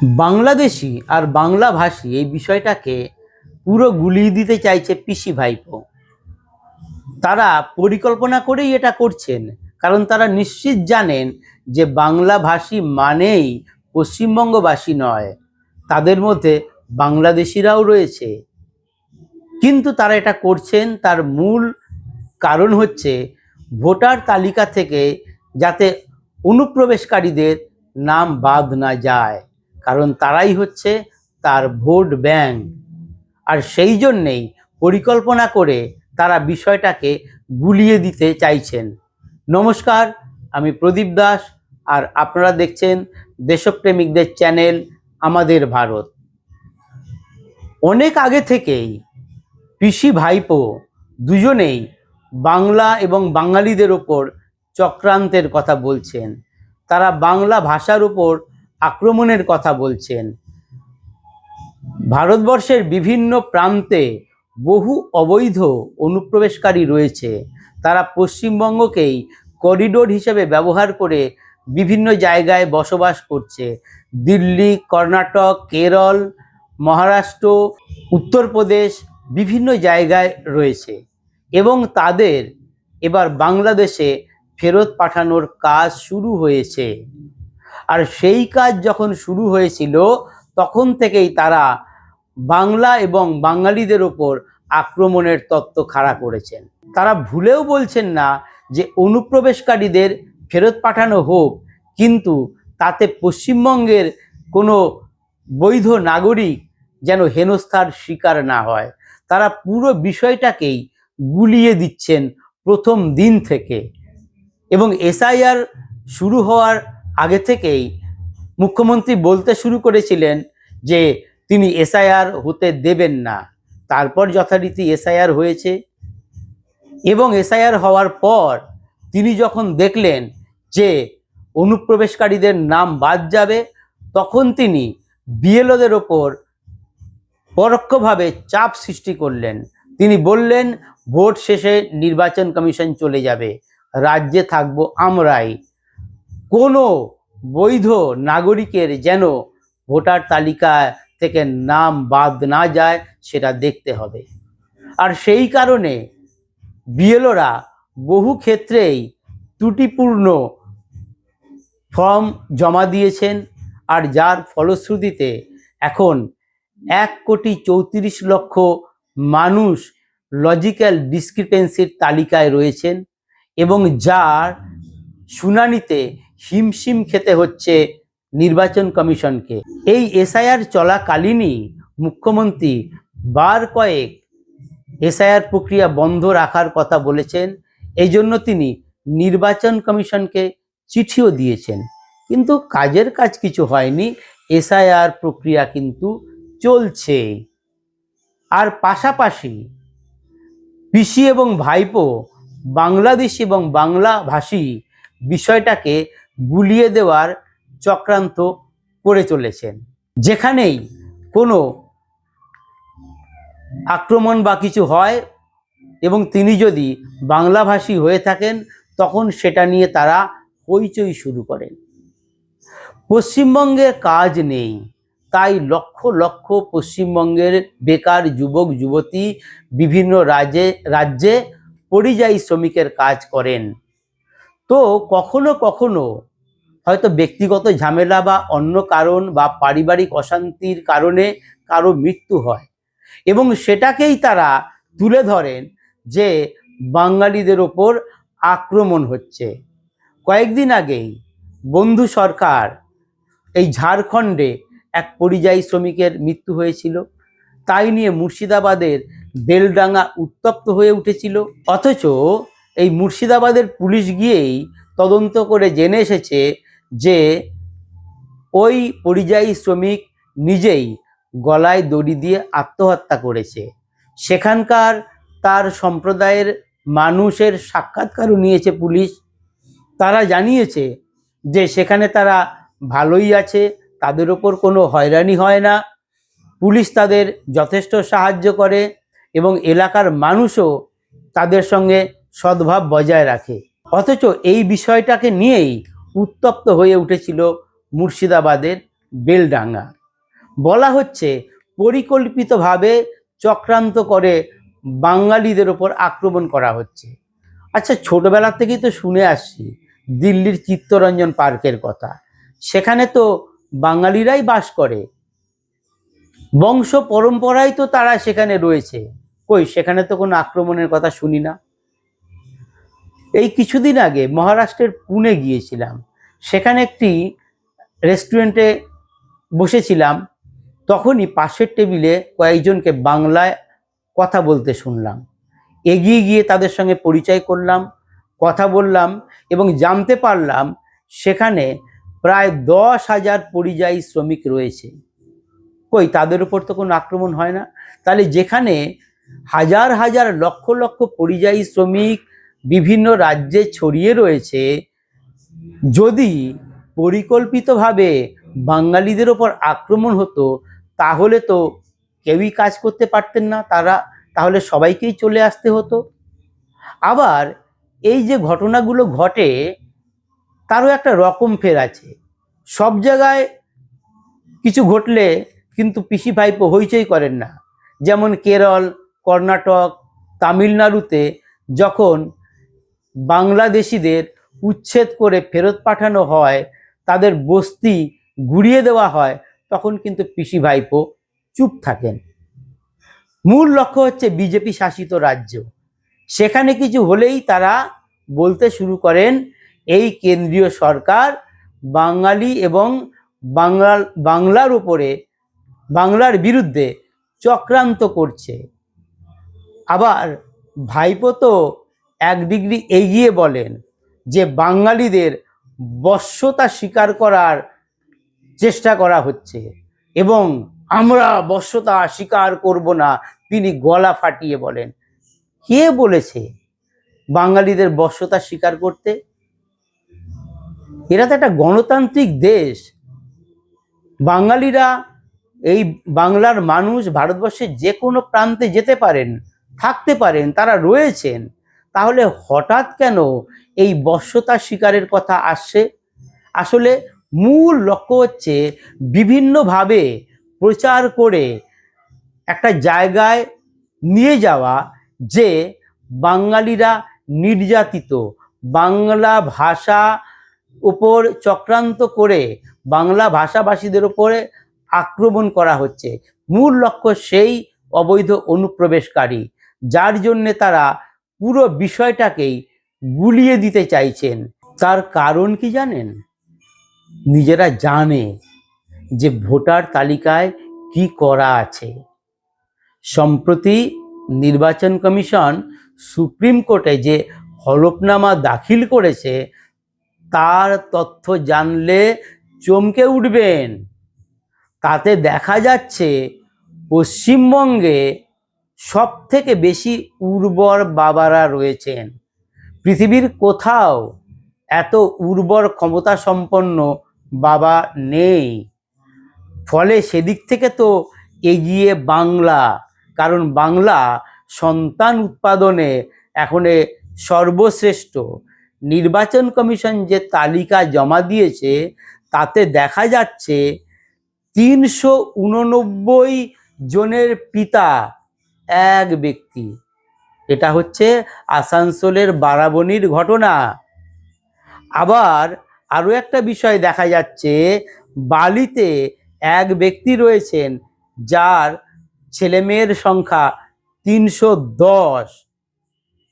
বাংলাদেশি আর বাংলাভাষী এই বিষয়টাকে পুরো গুলিয়ে দিতে চাইছে পিসি ভাইপো। তারা পরিকল্পনা করেই এটা করছেন, কারণ তারা নিশ্চিত জানেন যে বাংলাভাষী মানেই পশ্চিমবঙ্গবাসী নয়, তাদের মধ্যে বাংলাদেশিরাও রয়েছে। কিন্তু তারা এটা করছেন তার মূল কারণ হচ্ছে ভোটার তালিকা থেকে যাতে অনুপ্রবেশকারীদের নাম বাদ না যায়, কারণ তারাই হচ্ছে তার ভোট ব্যাংক। আর সেই জন্যেই পরিকল্পনা করে তারা বিষয়টাকে গুলিয়ে দিতে চাইছেন। নমস্কার, আমি প্রদীপ দাস, আর আপনারা দেখছেন দেশপ্রেমিকদের চ্যানেল আমাদের ভারত। অনেক আগে থেকেই পিসি ভাইপো দুজনেই বাংলা এবং বাঙালিদের ওপর চক্রান্তের কথা বলছেন। তারা বাংলা ভাষার উপর আক্রমণের কথা বলছেন। ভারতবর্ষের বিভিন্ন প্রান্তে বহু অবৈধ অনুপ্রবেশকারী রয়েছে। তারা পশ্চিমবঙ্গকেই করিডোর হিসেবে ব্যবহার করে বিভিন্ন জায়গায় বসবাস করছে। দিল্লি, কর্ণাটক, কেরল, মহারাষ্ট্র, উত্তরপ্রদেশ বিভিন্ন জায়গায় রয়েছে এবং তাদের এবার বাংলাদেশে ফেরত পাঠানোর কাজ শুরু হয়েছে। আর সেই কাজ যখন শুরু হয়েছিল তখন থেকেই তারা বাংলা এবং বাঙালিদের ওপর আক্রমণের তত্ত্ব খাড়া করেছেন। তারা ভুলেও বলছেন না যে অনুপ্রবেশকারীদের ফেরত পাঠানো হোক, কিন্তু তাতে পশ্চিমবঙ্গের কোনো বৈধ নাগরিক যেন হেনস্থার শিকার না হয়। তারা পুরো বিষয়টাকেই গুলিয়ে দিচ্ছেন প্রথম দিন থেকে। এবং এসআইআর শুরু হওয়ার আগে থেকেই মুখ্যমন্ত্রী বলতে শুরু করেছিলেন যে তিনি এসআইআর হতে দেবেন না। তারপর যথারীতি এসআইআর হয়েছে এবং এসআইআর হওয়ার পর তিনি যখন দেখলেন যে অনুপ্রবেশকারীদের নাম বাদ যাবে, তখন তিনি বিএলওদের ওপর পরোক্ষভাবে চাপ সৃষ্টি করলেন। তিনি বললেন, ভোট শেষে নির্বাচন কমিশন চলে যাবে, রাজ্যে থাকবো আমরাই, কোনো বৈধ নাগরিকের যেন ভোটার তালিকা থেকে নাম বাদ না যায় সেটা দেখতে হবে। আর সেই কারণে বিএলওরা বহু ক্ষেত্রেই ত্রুটিপূর্ণ ফর্ম জমা দিয়েছেন, আর যার ফলশ্রুতিতে এখন 1,34,00,000 মানুষ লজিক্যাল ডিসক্রিপেন্সির তালিকায় রয়েছেন এবং যার শুনানিতে হিমশিম খেতে হচ্ছে নির্বাচন কমিশনকে। এই এসআইআর চলাকালীনই মুখ্যমন্ত্রী বার কয়েক এসআইআর প্রক্রিয়া বন্ধ রাখার কথা বলেছেন। এই জন্য তিনি নির্বাচন কমিশনকে চিঠিও দিয়েছেন, কিন্তু কাজের কাজ কিছু হয়নি। এসআইআর প্রক্রিয়া কিন্তু চলছে। আর পাশাপাশি পিসি এবং ভাইপো বাংলাদেশি এবং বাংলাভাষী বিষয়টাকে গুলিয়ে দেওয়ার চক্রান্ত করে চলেছেন। যেখানেই কোনো আক্রমণ বা কিছু হয় এবং তিনি যদি বাংলাভাষী হয়ে থাকেন, তখন সেটা নিয়ে তারা হইচই শুরু করেন। পশ্চিমবঙ্গে কাজ নেই, তাই লক্ষ লক্ষ পশ্চিমবঙ্গের বেকার যুবক যুবতী বিভিন্ন রাজ্যে পরিযায়ী শ্রমিকের কাজ করেন। তো কখনো কখনো হয়তো ব্যক্তিগত ঝামেলা বা অন্য কারণ বা পারিবারিক অশান্তির কারণে কারো মৃত্যু হয় এবং সেটাকেই তারা তুলে ধরেন যে বাঙালিদের ওপর আক্রমণ হচ্ছে। কয়েকদিন আগেই বন্ধু সরকার এই ঝাড়খণ্ডে এক পরিযায়ী শ্রমিকের মৃত্যু হয়েছিল, তাই নিয়ে মুর্শিদাবাদের বেলডাঙ্গা উত্তপ্ত হয়ে উঠেছিল। অথচ এই মুর্শিদাবাদের পুলিশ গিয়েই তদন্ত করে জেনে এসেছে যে ওই পরিযায়ী শ্রমিক নিজেই গলায় দড়ি দিয়ে আত্মহত্যা করেছে। সেখানকার তার সম্প্রদায়ের মানুষের সাক্ষাৎকারও নিয়েছে পুলিশ। তারা জানিয়েছে যে সেখানে তারা ভালোই আছে, তাদের ওপর কোনো হয়রানি হয় না, পুলিশ তাদের যথেষ্ট সাহায্য করে এবং এলাকার মানুষও তাদের সঙ্গে সদ্ভাব বজায় রাখে। অথচ এই বিষয়টাকে নিয়েই উত্তপ্ত হয়ে উঠেছিল মুর্শিদাবাদের বেলডাঙ্গা। বলা হচ্ছে পরিকল্পিতভাবে চক্রান্ত করে বাঙালিদের ওপর আক্রমণ করা হচ্ছে। আচ্ছা, ছোটবেলা থেকেই তো শুনে আসছি দিল্লির চিত্তরঞ্জন পার্কের কথা। সেখানে তো বাঙালিরাই বাস করে, বংশ পরম্পরায় তো তারা সেখানে রয়েছে। কই, সেখানে তো কোনো আক্রমণের কথা শুনি না। এই কিছুদিন আগে মহারাষ্ট্রের পুনে গিয়েছিলাম। সেখানে একটি রেস্টুরেন্টে বসেছিলাম। তখনই পাশের টেবিলে কয়েকজনকে বাংলায় কথা বলতে শুনলাম। এগিয়ে গিয়ে তাদের সঙ্গে পরিচয় করলাম, কথা বললাম এবং জানতে পারলাম সেখানে প্রায় 10,000 পরিযায়ী শ্রমিক রয়েছে। কই, তাদের উপর তো কোনো আক্রমণ হয় না। তাহলে যেখানে হাজার হাজার লক্ষ লক্ষ পরিযায়ী শ্রমিক বিভিন্ন রাজ্যে ছড়িয়ে রয়েছে, যদি পরিকল্পিতভাবে বাঙালিদের ওপর আক্রমণ হতো তাহলে তো কেউই কাজ করতে পারতেন না, তাহলে সবাইকেই চলে আসতে হতো। আবার এই যে ঘটনাগুলো ঘটে তারও একটা রকম ফের আছে। সব জায়গায় কিছু ঘটলে কিন্তু পিসি ভাইপো হইচই করেন না। যেমন কেরল, কর্ণাটক, তামিলনাড়ুতে যখন বাংলাদেশিদের উচ্ছেদ করে ফেরত পাঠানো হয়, তাদের বস্তি গুড়িয়ে দেওয়া হয়, তখন কিন্তু পিসি ভাইপো চুপ থাকেন। মূল লক্ষ্য হচ্ছে বিজেপি শাসিত রাজ্য। সেখানে কিছু হলেই তারা বলতে শুরু করেন এই কেন্দ্রীয় সরকার বাঙালি এবং বাংলার বিরুদ্ধে চক্রান্ত করছে। আবার ভাইপো তো এক ডিগ্রি এগিয়ে বলেন যে বাঙালিদের বশ্যতা স্বীকার করার চেষ্টা করা হচ্ছে এবং আমরা বশ্যতা স্বীকার করব না, তিনি গলা ফাটিয়ে বলেন। কে বলেছে বাঙালিদের বশ্যতা স্বীকার করতে? এরা তো একটা গণতান্ত্রিক দেশ। বাঙালিরা, এই বাংলার মানুষ ভারতবর্ষের যে কোনো প্রান্তে যেতে পারেন, থাকতে পারেন, তারা রয়েছেন। তাহলে হঠাৎ কেন এই বশ্যতা স্বীকারের কথা আসছে? আসলে মূল লক্ষ্য হচ্ছে বিভিন্নভাবে প্রচার করে একটা জায়গায় নিয়ে যাওয়া যে বাঙালিরা নির্যাতিত, বাংলা ভাষা উপর চক্রান্ত করে বাংলা ভাষাভাষীদের উপরে আক্রমণ করা হচ্ছে। মূল লক্ষ্য সেই অবৈধ অনুপ্রবেশকারী, যার জন্যে তারা পুরো বিষয়টাকেই গুলিয়ে দিতে চাইছেন। তার কারণ কি জানেন? নিজেরা জানে যে ভোটার তালিকায় কি করা আছে। সম্প্রতি নির্বাচন কমিশন সুপ্রিম কোর্টে যে হলফনামা দাখিল করেছে, তার তথ্য জানলে চমকে উঠবেন। তাতে দেখা যাচ্ছে পশ্চিমবঙ্গে সবথেকে বেশি উর্বর বাবারা রয়েছেন। পৃথিবীর কোথাও এত উর্বর ক্ষমতা সম্পন্ন বাবা নেই। ফলে সেদিক থেকে তো এগিয়ে বাংলা, কারণ বাংলা সন্তান উৎপাদনে এখন সর্বশ্রেষ্ঠ। নির্বাচন কমিশন যে তালিকা জমা দিয়েছে তাতে দেখা যাচ্ছে 389 জনের পিতা এক ব্যক্তি। এটা হচ্ছে আসানসোলের বারাবণীর ঘটনা। আবার আরও একটা বিষয় দেখা যাচ্ছে, বালিতে এক ব্যক্তি রয়েছেন যার ছেলেমেয়ের সংখ্যা 310।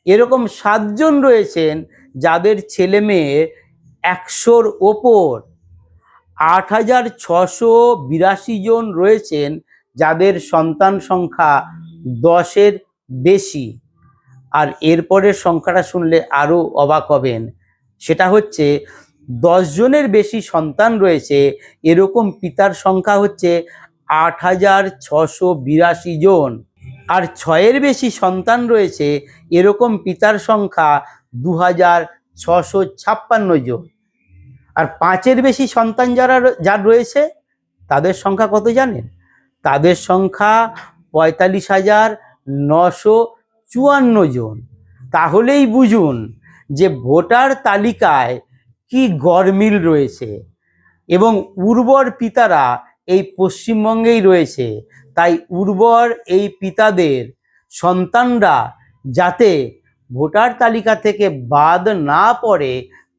এরকম 7 জন রয়েছেন যাদের ছেলে মেয়ে 100-র ওপর। 8,682 জন রয়েছেন যাদের সন্তান সংখ্যা 10-এর বেশি। আর এরপরের সংখ্যাটা শুনলে আরও অবাক হবেন। সেটা হচ্ছে 10 জনের বেশি সন্তান রয়েছে এরকম পিতার সংখ্যা হচ্ছে 8,682 জন। আর 6-এর বেশি সন্তান রয়েছে এরকম পিতার সংখ্যা 2,656 জন। আর 5-এর বেশি সন্তান যার রয়েছে তাদের সংখ্যা কত জানেন? তাদের সংখ্যা 45,954 জন। তাহলেই বুঝুন যে ভোটার তালিকায় কি গরমিল রয়েছে। এবং উর্বর পিতারা এই পশ্চিমবঙ্গেই রয়েছে। তাই উর্বর এই পিতাদের সন্তানরা যাতে ভোটার তালিকা থেকে বাদ না পড়ে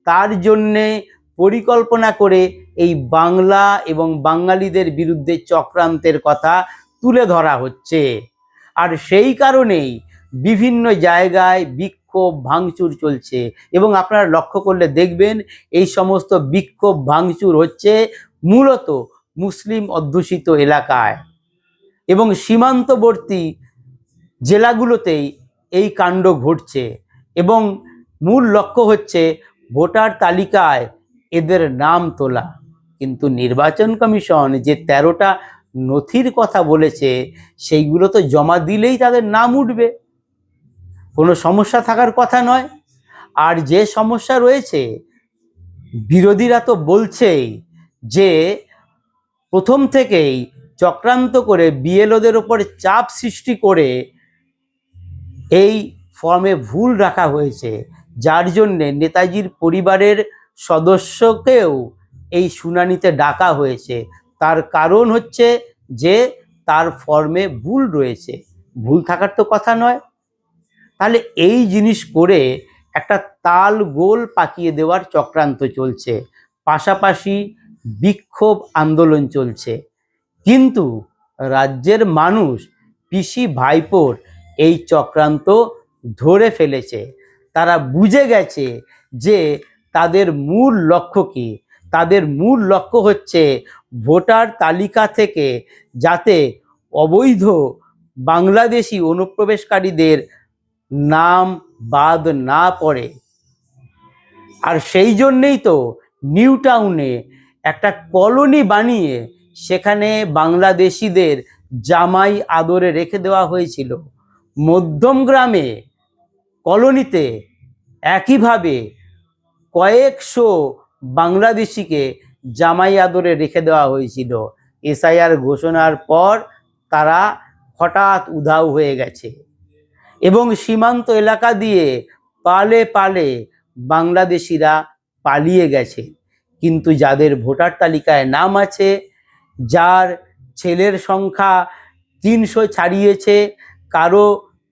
তার জন্যে পরিকল্পনা করে এই বাংলা এবং বাঙালিদের বিরুদ্ধে চক্রান্তের কথা তুলে ধরা হচ্ছে। আর সেই কারণেই বিভিন্ন জায়গায় বিক্ষোভ ভাঙচুর চলছে এবং আপনারা লক্ষ্য করলে দেখবেন এই সমস্ত বিক্ষোভ ভাঙচুর হচ্ছে মূলত মুসলিম অধ্যুষিত এলাকায় এবং সীমান্তবর্তী জেলাগুলোতেই এই কাণ্ড ঘটছে এবং মূল লক্ষ্য হচ্ছে ভোটার তালিকায় এদের নাম তোলা। কিন্তু নির্বাচন কমিশন যে 13টা নথির কথা বলেছে সেইগুলো তো জমা দিলেই তাদের নাম উঠবে, কোনো সমস্যা থাকার কথা নয়। আর যে সমস্যা রয়েছে, বিরোধীরা তো বলছেই যে প্রথম থেকেই চক্রান্ত করে বিএলওদের ওপর চাপ সৃষ্টি করে এই ফর্মে ভুল রাখা হয়েছে, যার জন্যে নেতাজির পরিবারের সদস্যকেও এই শুনানিতে ডাকা হয়েছে। তার কারণ হচ্ছে যে তার ফর্মে ভুল রয়েছে, ভুল থাকার তো কথা নয়। তাহলে এই জিনিস করে একটা তাল গোল পাকিয়ে দেওয়ার চক্রান্ত চলছে, পাশাপাশি বিক্ষোভ আন্দোলন চলছে। কিন্তু রাজ্যের মানুষ পিসি ভাইপোর এই চক্রান্ত ধরে ফেলেছে। তারা বুঝে গেছে যে তাদের মূল লক্ষ্য কি। তাদের মূল লক্ষ্য হচ্ছে ভোটার তালিকা থেকে যাতে অবৈধ বাংলাদেশি অনুপ্রবেশকারীদের নাম বাদ না পড়ে। আর সেই জন্যেই তো নিউ টাউনে একটা কলোনি বানিয়ে সেখানে বাংলাদেশিদের জামাই আদরে রেখে দেওয়া হয়েছিল। মধ্যম গ্রামে কলোনিতে একইভাবে কয়েকশো বাংলাদেশিকে জামাই আদরে রেখে দেওয়া হয়েছিল। এসআইআর ঘোষণার পর তারা হঠাৎ উধাও হয়ে গেছে এবং সীমান্ত এলাকা দিয়ে পালে পালে বাংলাদেশিরা পালিয়ে গেছে। কিন্তু যাদের ভোটার তালিকায় নাম আছে, যার ছেলের সংখ্যা 300 ছাড়িয়েছে, কারো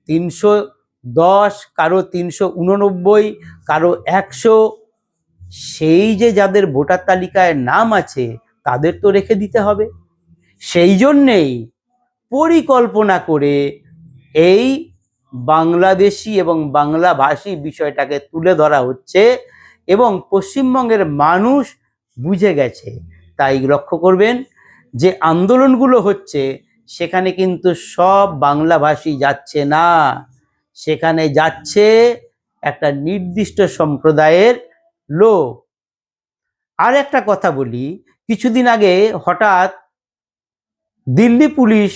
310, কারো 389, কারো 100, সেই যে যাদের ভোটার তালিকায় নাম আছে তাদের তো রেখে দিতে হবে। সেই জন্যেই পরিকল্পনা করে এই বাংলাদেশি এবং বাংলাভাষী বিষয়টাকে তুলে ধরা হচ্ছে এবং পশ্চিমবঙ্গের মানুষ বুঝে গেছে। তাই লক্ষ্য করবেন যে আন্দোলনগুলো হচ্ছে সেখানে কিন্তু সব বাংলাভাষী যাচ্ছে না, সেখানে যাচ্ছে একটা নির্দিষ্ট সম্প্রদায়ের লোক। আর একটা কথা বলি, কিছুদিন আগে হঠাৎ দিল্লি পুলিশ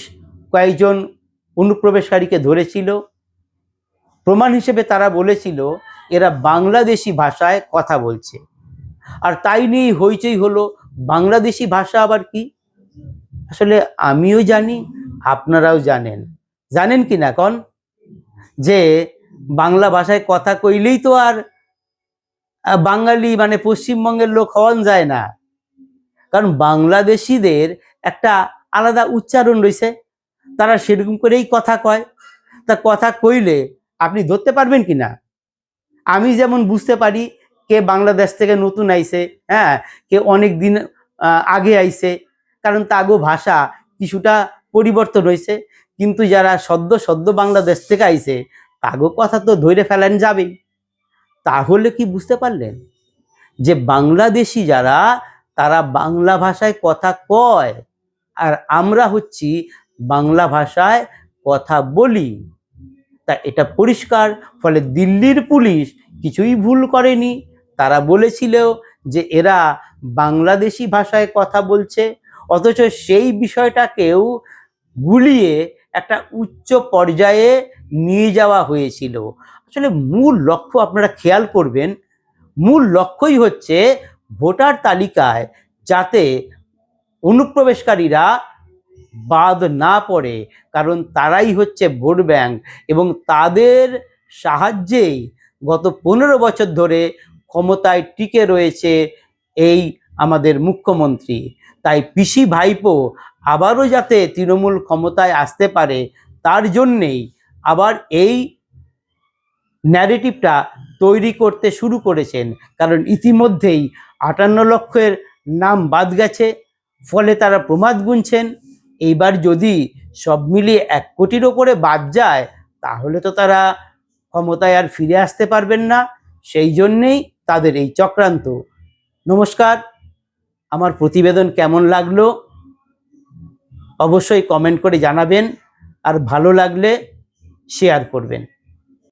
কয়েকজন অনুপ্রবেশকারীকে ধরেছিল। প্রমাণ হিসেবে তারা বলেছিল এরা বাংলাদেশি ভাষায় কথা বলছে। আর তাই নিয়ে হইচই হলো, বাংলাদেশি ভাষা আবার কি? আসলে আমিও জানি, আপনারাও জানেন। জানেন কি না কন যে বাংলা ভাষায় কথা কইলেই তো আর বাঙালি মানে পশ্চিমবঙ্গের লোক হওয়া যায় না, কারণ বাংলাদেশিদের একটা আলাদা উচ্চারণ রয়েছে, তারা সেরকম করেই কথা কয়। তা কথা কইলে আপনি ধরতে পারবেন কি না? আমি যেমন বুঝতে পারি কে বাংলাদেশ থেকে নতুন আইছে, হ্যাঁ, কে অনেক দিন আগে আইছে, কারণ তাগো ভাষা কিছুটা পরিবর্তন হয়েছে। কিন্তু যারা সদ্য বাংলাদেশ থেকে আইছে তাগো কথা তো ধরে ফেলান যাবেই। তাহলে কি বুঝতে পারলেন যে বাংলাদেশি যারা তারা বাংলা ভাষায় কথা কয় আর আমরা হচ্ছি বাংলা ভাষায় কথা বলি। তা এটা পরিষ্কার। ফলে দিল্লির পুলিশ কিছুই ভুল করেনি। তারা বলেছিল যে এরা বাংলাদেশি ভাষায় কথা বলছে, অথচ সেই বিষয়টাকেও গুলিয়ে একটা উচ্চ পর্যায়ে নিয়ে যাওয়া হয়েছিল। আসলে মূল লক্ষ্য আপনারা খেয়াল করবেন, মূল লক্ষ্যই হচ্ছে ভোটার তালিকায় যাতে অনুপ্রবেশকারীরা বাদ না পড়ে, কারণ তারাই হচ্ছে ভোট ব্যাংক এবং তাদের সাহায্যেই গত 15 বছর ধরে ক্ষমতায় টিকে রয়েছে এই আমাদের মুখ্যমন্ত্রী। তাই পিসি ভাইপো আবারও যাতে তৃণমূল ক্ষমতায় আসতে পারে তার জন্যেই আবার এই ন্যারেটিভটা তৈরি করতে শুরু করেছেন। কারণ ইতিমধ্যেই 58 লক্ষের নাম বাদ গেছে, ফলে তারা প্রমাদ গুনছেন। এইবার যদি সব মিলিয়ে 1 কোটির ওপরে বাদ যায় তাহলে তো তারা ক্ষমতায় আর ফিরে আসতে পারবেন না। সেই জন্যেই তাদের এই চক্রান্ত। নমস্কার, আমার প্রতিবেদন কেমন লাগলো অবশ্যই কমেন্ট করে জানাবেন, আর ভালো লাগলে শেয়ার করবেন।